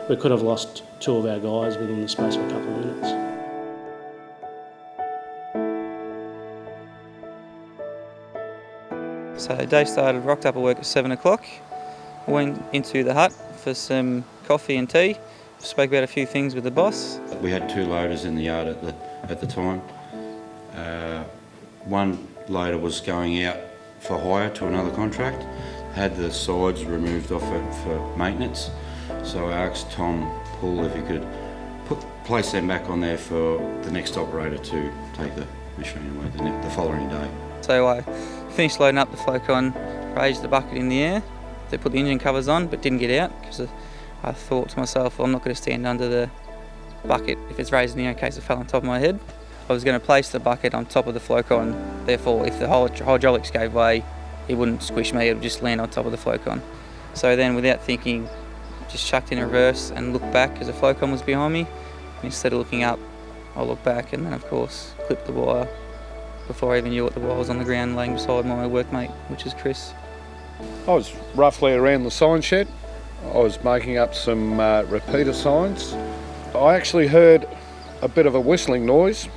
We could have lost two of our guys within the space of a couple of minutes. So day started, rocked up at work at 7 o'clock, went into the hut for some coffee and tea, spoke about a few things with the boss. We had two loaders in the yard at the time. One loader was going out for hire to another contract, had the sides removed off it for maintenance. So I asked Tom Poole if he could place them back on there for the next operator to take the machine away the following day. So I finished loading up the Flowcon, raised the bucket in the air. They put the engine covers on but didn't get out because I thought to myself, well, I'm not going to stand under the bucket if it's raised in the air in case it fell on top of my head. I was going to place the bucket on top of the Flowcon, therefore if the hydraulics gave way, it wouldn't squish me, it would just land on top of the Flowcon. So then without thinking, just chucked in reverse and looked back because the Flowcon was behind me. Instead of looking up, I looked back and then of course clipped the wire before I even knew what the wire was on the ground laying beside my workmate, which is Chris. I was roughly around the sign shed. I was making up some repeater signs. I actually heard a bit of a whistling noise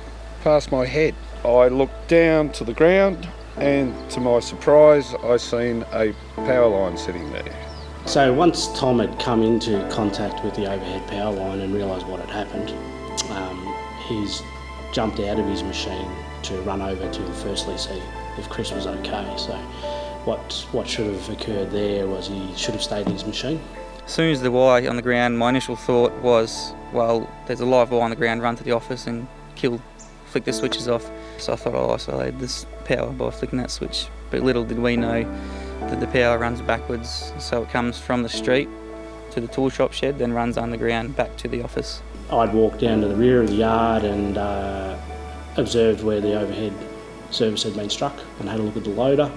past my head. I looked down to the ground and to my surprise I seen a power line sitting there. So once Tom had come into contact with the overhead power line and realised what had happened, he's jumped out of his machine to run over to firstly see if Chris was okay. So what should have occurred there was he should have stayed in his machine. As soon as the wire on the ground, my initial thought was, well, there's a live wire on the ground, run to the office and flick the switches off. So I thought I'll isolate this power by flicking that switch. But little did we know that the power runs backwards, so it comes from the street to the tool shop shed, then runs underground back to the office. I'd walked down to the rear of the yard and observed where the overhead service had been struck and had a look at the loader.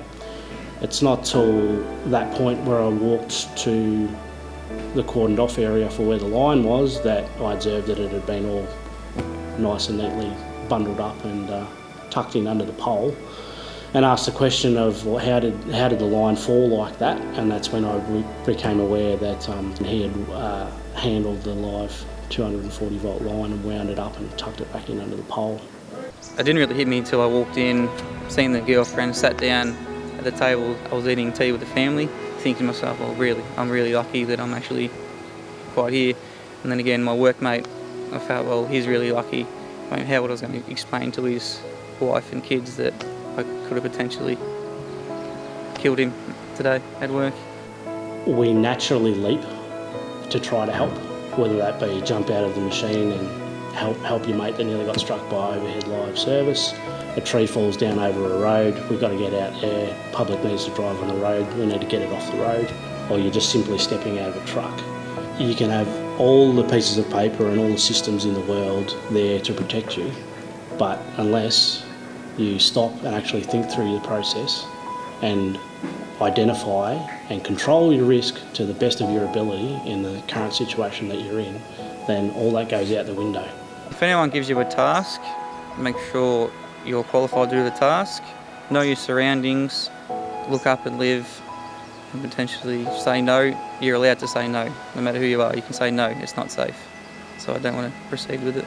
It's not till that point where I walked to the cordoned off area for where the line was that I observed that it had been all nice and neatly bundled up and tucked in under the pole, and asked the question of, well, how did the line fall like that? And that's when I became aware that he had handled the live 240 volt line and wound it up and tucked it back in under the pole. It didn't really hit me until I walked in, seen the girlfriend, sat down at the table. I was eating tea with the family, thinking to myself, well, I'm really lucky that I'm actually quite here. And then again, my workmate, I felt, well, he's really lucky. I mean, how was I going to explain to his wife and kids that I could have potentially killed him today at work? We naturally leap to try to help, whether that be jump out of the machine and help your mate that nearly got struck by overhead live service. A tree falls down over a road, we've got to get out there, public needs to drive on the road, we need to get it off the road, or you're just simply stepping out of a truck. You can have all the pieces of paper and all the systems in the world there to protect you, but unless you stop and actually think through the process and identify and control your risk to the best of your ability in the current situation that you're in, then all that goes out the window. If anyone gives you a task, make sure you're qualified to do the task, know your surroundings, look up and live, and potentially say no. You're allowed to say no. No matter who you are, you can say no, it's not safe. So I don't want to proceed with it.